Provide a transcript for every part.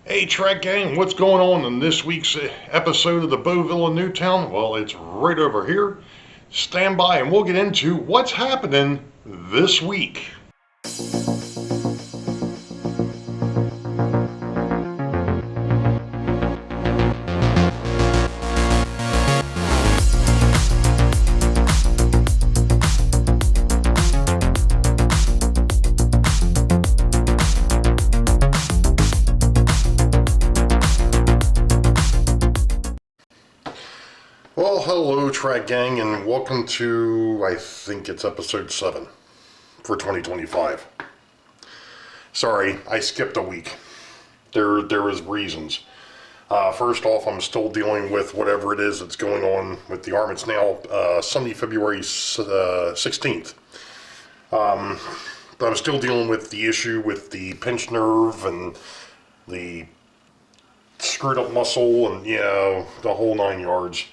Hey Track Gang, what's going on in this week's episode of the Boeville in Newtown? Well, it's right over here. Stand by and we'll get into what's happening this week. Well, hello Track Gang, and welcome to, I think it's episode 7 for 2025. Sorry, I skipped a week. There was reasons. First off, I'm still dealing with whatever it is that's going on with the arm. It's now Sunday, February 16th. But I'm still dealing with the issue with the pinched nerve and the screwed up muscle and, the whole 9 yards.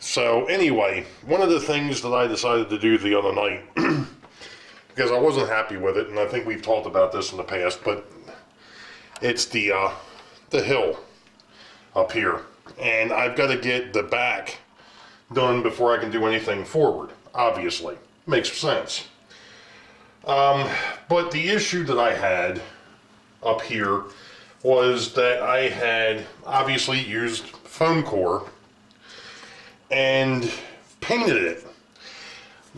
So anyway, one of the things that I decided to do the other night, because I wasn't happy with it, and I think we've talked about this in the past, but it's the hill up here. And I've got to get the back done before I can do anything forward, obviously. Makes sense. But the issue that I had up here was that I had obviously used foam core and painted it.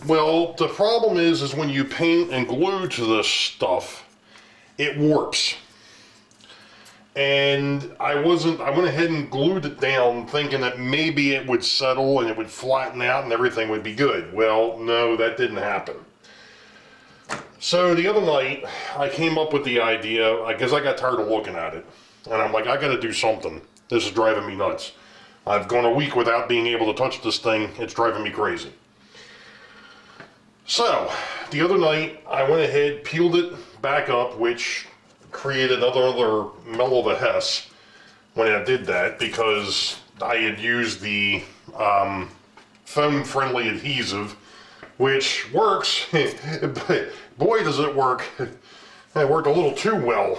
Well, the problem is when you paint and glue to this stuff, it warps. And I went ahead and glued it down thinking that maybe it would settle and it would flatten out and everything would be good. Well, no, that didn't happen. So the other night, I came up with the idea, because I got tired of looking at it. And I'm like, I gotta do something. This is driving me nuts. I've gone a week without being able to touch this thing. It's driving me crazy. So, the other night, I went ahead, peeled it back up, which created another mellow of a hess when I did that, because I had used the foam-friendly adhesive, which works, but boy does it work. It worked a little too well.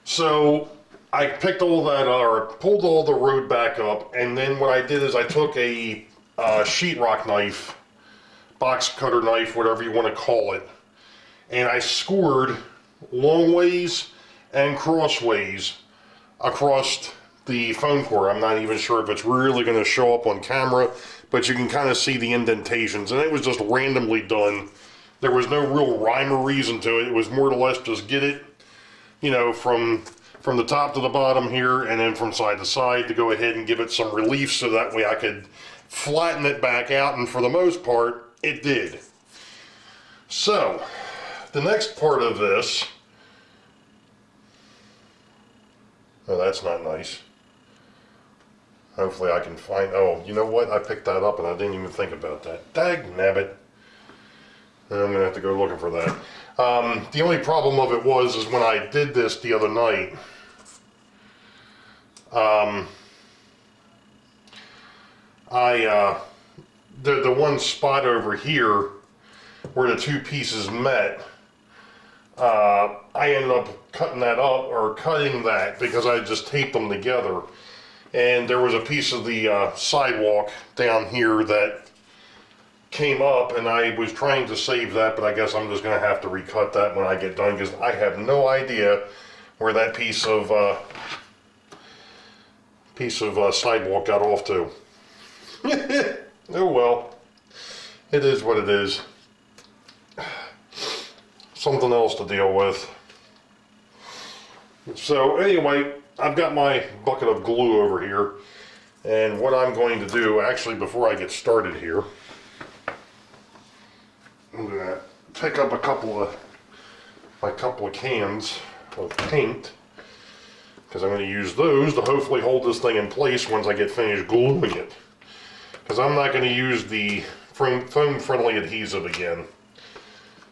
So I picked all that, or pulled all the road back up, and then what I did is I took a sheetrock knife, box cutter knife, whatever you want to call it, and I scored long ways and crossways across the foam core. I'm not even sure if it's really going to show up on camera, but you can kind of see the indentations, and it was just randomly done. There was no real rhyme or reason to it. It was more or less just get it, from the top to the bottom here, and then from side to side to go ahead and give it some relief so that way I could flatten it back out, and for the most part, it did. So, the next part of this, oh, that's not nice. Hopefully I can find, oh, you know what? I picked that up and I didn't even think about that. Dagnabbit. I'm going to have to go looking for that. The only problem of it was when I did this the other night, the one spot over here where the two pieces met, I ended up cutting that up, or cutting that, because I just taped them together. And there was a piece of the sidewalk down here that came up, and I was trying to save that, but I guess I'm just going to have to recut that when I get done, because I have no idea where that piece of sidewalk got off to. Oh well, it is what it is. Something else to deal with. So anyway, I've got my bucket of glue over here, and what I'm going to do, actually before I get started here, I'm going to pick up a couple of cans of paint, because I'm going to use those to hopefully hold this thing in place once I get finished gluing it. Because I'm not going to use the foam-friendly adhesive again.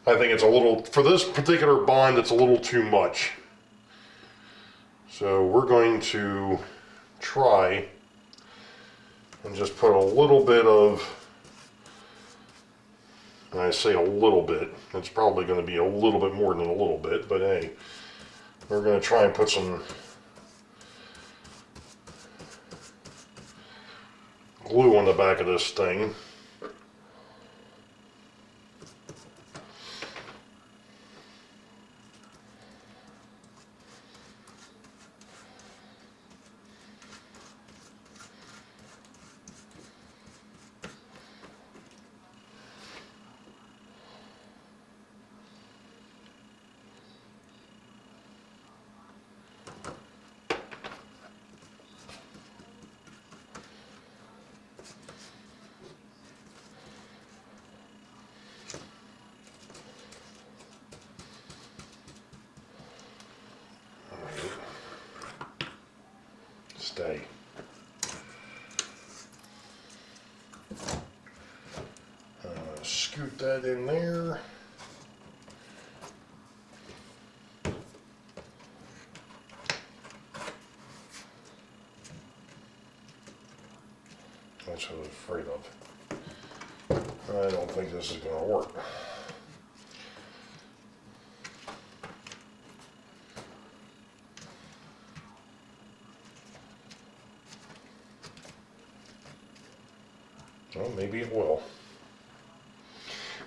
I think it's a little, for this particular bond, it's a little too much. So we're going to try and just put a little bit of And I say a little bit. It's probably going to be a little bit more than a little bit, but hey, we're going to try and put some glue on the back of this thing. Stay. Scoot that in there. That's what I was afraid of. I don't think this is going to work. Well, maybe it will.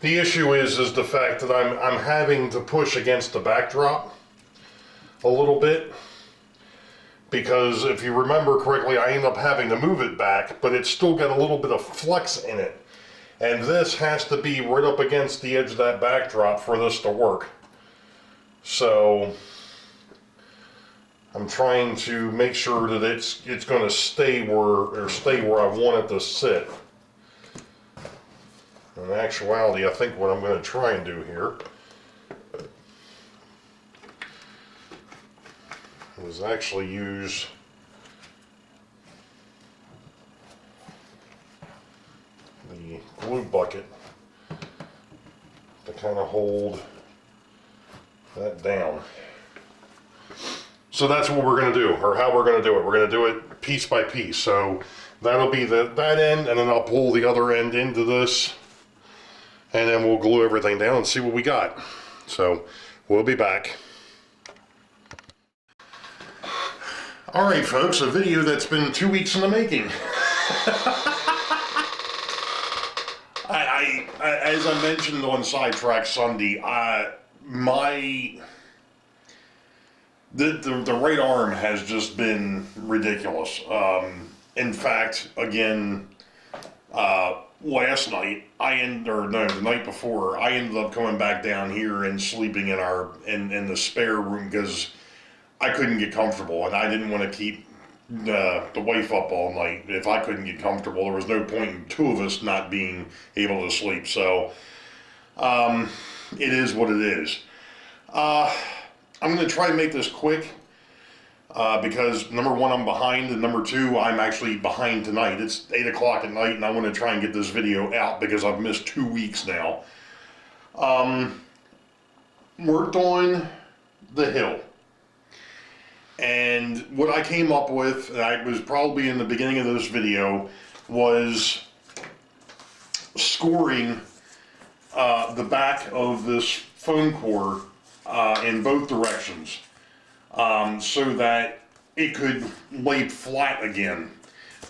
The issue is the fact that I'm having to push against the backdrop a little bit, because if you remember correctly, I end up having to move it back, but it's still got a little bit of flex in it. And this has to be right up against the edge of that backdrop for this to work. So I'm trying to make sure that it's going to stay where I want it to sit. In actuality, I think what I'm going to try and do here is actually use the glue bucket to kind of hold that down. So that's what we're going to do, or how we're going to do it. We're going to do it piece by piece. So that'll be that end, and then I'll pull the other end into this, and then we'll glue everything down and see what we got. So we'll be back. All right, folks, a video that's been 2 weeks in the making. As I mentioned on Sidetrack Sunday, the right arm has just been ridiculous. In fact, again, last night, the night before, I ended up coming back down here and sleeping in the spare room because I couldn't get comfortable, and I didn't want to keep the wife up all night. If I couldn't get comfortable, there was no point in two of us not being able to sleep. So it is what it is. I'm going to try and make this quick because number one, I'm behind, and number two, I'm actually behind tonight. It's 8 o'clock at night, and I want to try and get this video out because I've missed 2 weeks now. Worked on the hill. And what I came up with, and I was probably in the beginning of this video, was scoring the back of this foam core in both directions so that it could lay flat again,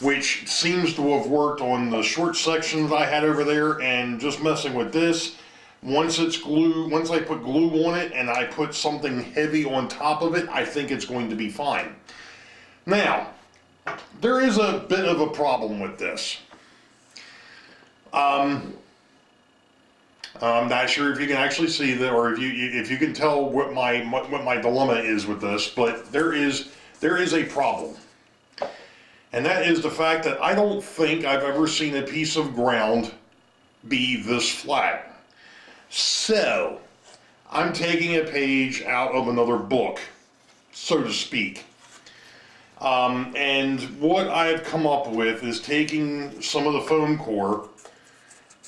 which seems to have worked on the short sections I had over there. And just messing with this, once I put glue on it and I put something heavy on top of it, I think it's going to be fine. Now, there is a bit of a problem with this. I'm not sure if you can actually see that, or if you can tell what my dilemma is with this, but there is a problem. And that is the fact that I don't think I've ever seen a piece of ground be this flat. So, I'm taking a page out of another book, so to speak. And what I've come up with is taking some of the foam core,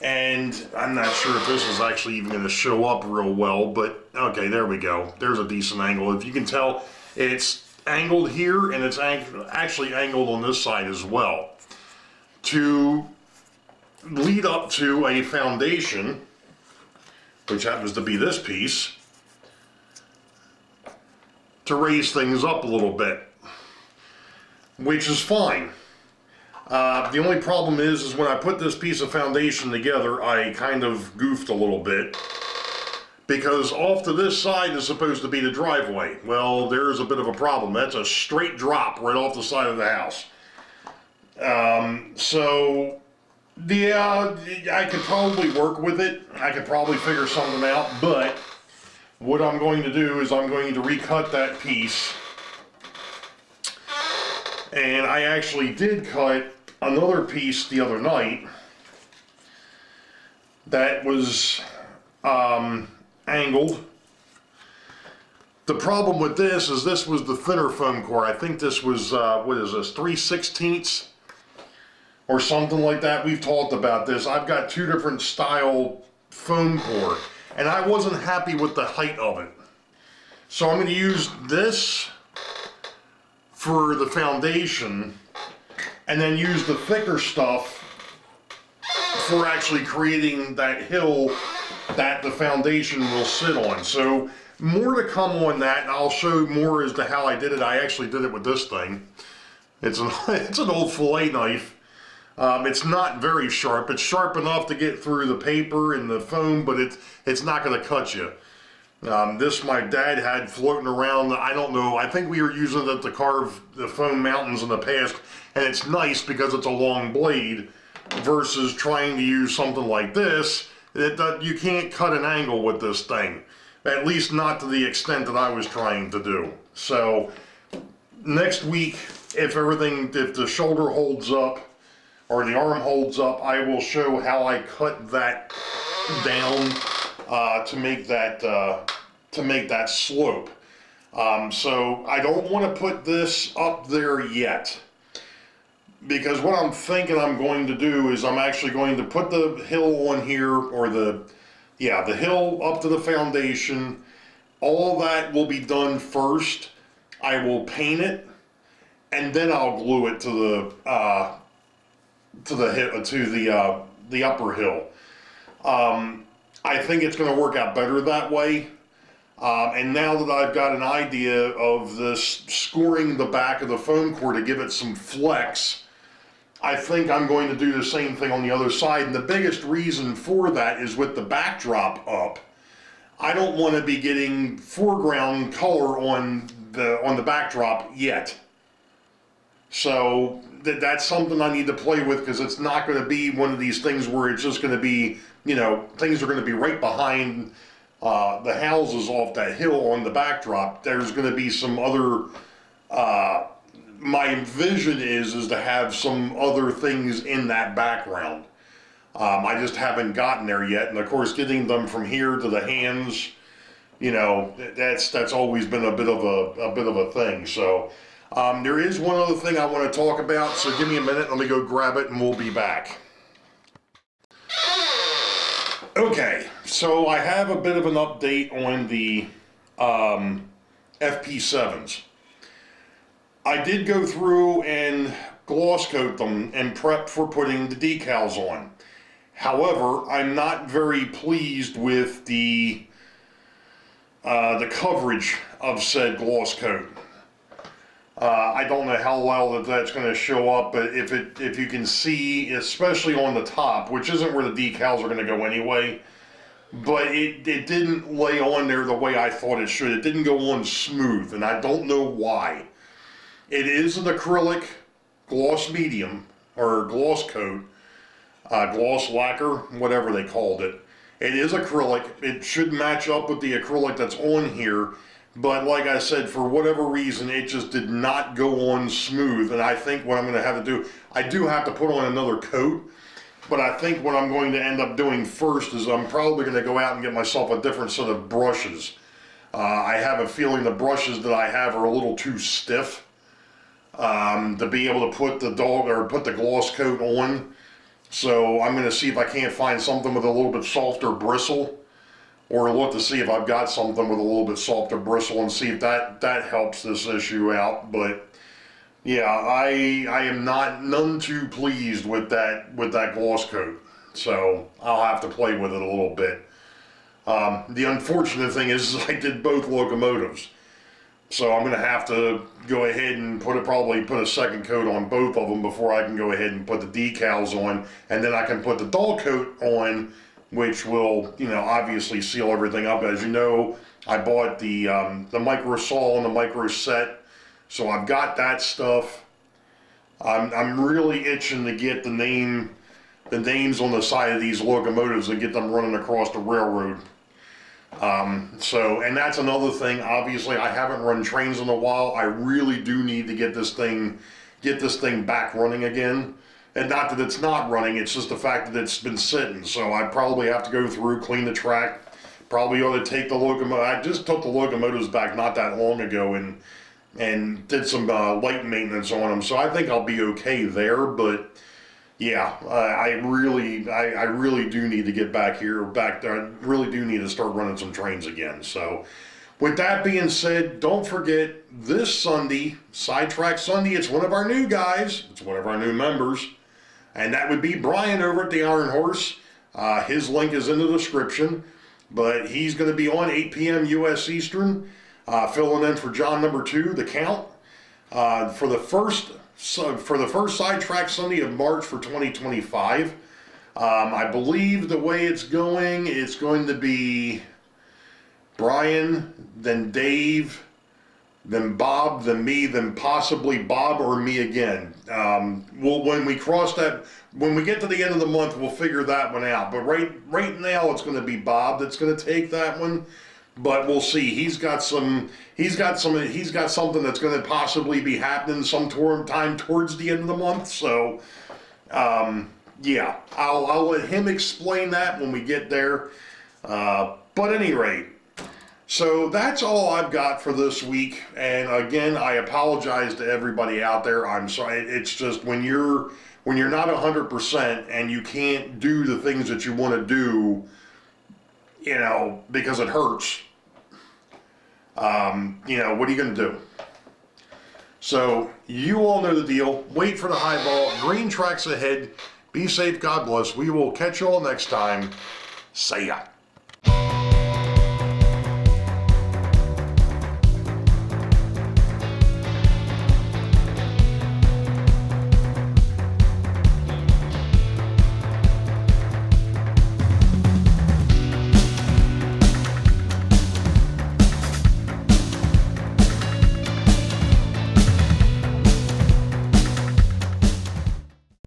and I'm not sure if this is actually even going to show up real well, but okay, there we go. There's a decent angle. If you can tell, it's angled here, and it's actually angled on this side as well, to lead up to a foundation which happens to be this piece, to raise things up a little bit, which is fine. The only problem is when I put this piece of foundation together, I kind of goofed a little bit, because off to this side is supposed to be the driveway. Well, there's a bit of a problem. That's a straight drop right off the side of the house. So, yeah, I could probably work with it. I could probably figure something out, but what I'm going to do is I'm going to recut that piece. And I actually did cut another piece the other night that was angled. The problem with this is this was the thinner foam core. I think this was, what is this, 3/16 or something like that. We've talked about this. I've got two different style foam core, and I wasn't happy with the height of it. So I'm going to use this for the foundation, and then use the thicker stuff for actually creating that hill that the foundation will sit on. So more to come on that, and I'll show more as to how I did it. I actually did it with this thing. It's an old fillet knife. It's not very sharp. It's sharp enough to get through the paper and the foam, but it's not going to cut you. This my dad had floating around. I don't know. I think we were using it to carve the foam mountains in the past, and it's nice because it's a long blade versus trying to use something like this. You can't cut an angle with this thing, at least not to the extent that I was trying to do. So next week, if the shoulder holds up or the arm holds up, I will show how I cut that down to make that slope. So I don't want to put this up there yet, because what I'm thinking I'm going to do is I'm actually going to put the hill on here, or the hill up to the foundation. All that will be done first. I will paint it, and then I'll glue it to the upper hill. I think it's going to work out better that way. And now that I've got an idea of this scoring the back of the foam core to give it some flex, I think I'm going to do the same thing on the other side. And the biggest reason for that is with the backdrop up, I don't want to be getting foreground color on the backdrop yet. So that's something I need to play with, because it's not going to be one of these things where it's just going to be, things are going to be right behind the houses off that hill on the backdrop. There's going to be some other, my vision is to have some other things in that background. I just haven't gotten there yet, and of course getting them from here to the hands, that's always been a bit of a thing. So there is one other thing I want to talk about, so give me a minute, let me go grab it and we'll be back. Okay, so I have a bit of an update on the FP7s. I did go through and gloss coat them and prep for putting the decals on. However, I'm not very pleased with the coverage of said gloss coat. I don't know how well that's going to show up, but if you can see, especially on the top, which isn't where the decals are going to go anyway, but it didn't lay on there the way I thought it should. It didn't go on smooth, and I don't know why. It is an acrylic gloss medium, or gloss coat, gloss lacquer, whatever they called it. It is acrylic. It should match up with the acrylic that's on here. But like I said, for whatever reason, it just did not go on smooth. And I think what I'm going to have to do, I do have to put on another coat. But I think what I'm going to end up doing first is I'm probably going to go out and get myself a different set of brushes. I have a feeling the brushes that I have are a little too stiff to be able to put the gloss coat on. So I'm going to see if I can't find something with a little bit softer bristle, or look to see if I've got something with a little bit softer bristle and see if that helps this issue out. But yeah, I am none too pleased with that gloss coat. So I'll have to play with it a little bit. The unfortunate thing is I did both locomotives. So I'm going to have to go ahead and probably put a second coat on both of them before I can go ahead and put the decals on, and then I can put the dull coat on, which will, obviously seal everything up. As you know, I bought the micro saw and the micro set, so I've got that stuff. I'm really itching to get the names on the side of these locomotives and get them running across the railroad. And that's another thing. Obviously, I haven't run trains in a while. I really do need to get this thing back running again. And not that it's not running, it's just the fact that it's been sitting. So I probably have to go through, clean the track. Probably ought to take the locomotive. I just took the locomotives back not that long ago and did some light maintenance on them. So I think I'll be okay there. But yeah, I really do need to get back there. I really do need to start running some trains again. So with that being said, don't forget this Sunday, Sidetrack Sunday, it's one of our new guys. It's one of our new members. And that would be Brian over at the Iron Horse. His link is in the description. But he's going to be on 8 p.m. U.S. Eastern, filling in for John number 2, The Count, for the first Sidetrack Sunday of March for 2025. I believe the way it's going to be Brian, then Dave, then Bob, then me, then possibly Bob or me again. When we get to the end of the month, we'll figure that one out. But right now, it's going to be Bob that's going to take that one. But we'll see. He's got something that's going to possibly be happening sometime towards the end of the month. So, yeah, I'll let him explain that when we get there. But at any rate, so that's all I've got for this week. And again, I apologize to everybody out there. I'm sorry. It's just when you're not 100% and you can't do the things that you want to do, because it hurts. What are you going to do? So you all know the deal. Wait for the high ball. Green tracks ahead. Be safe. God bless. We will catch you all next time. See ya.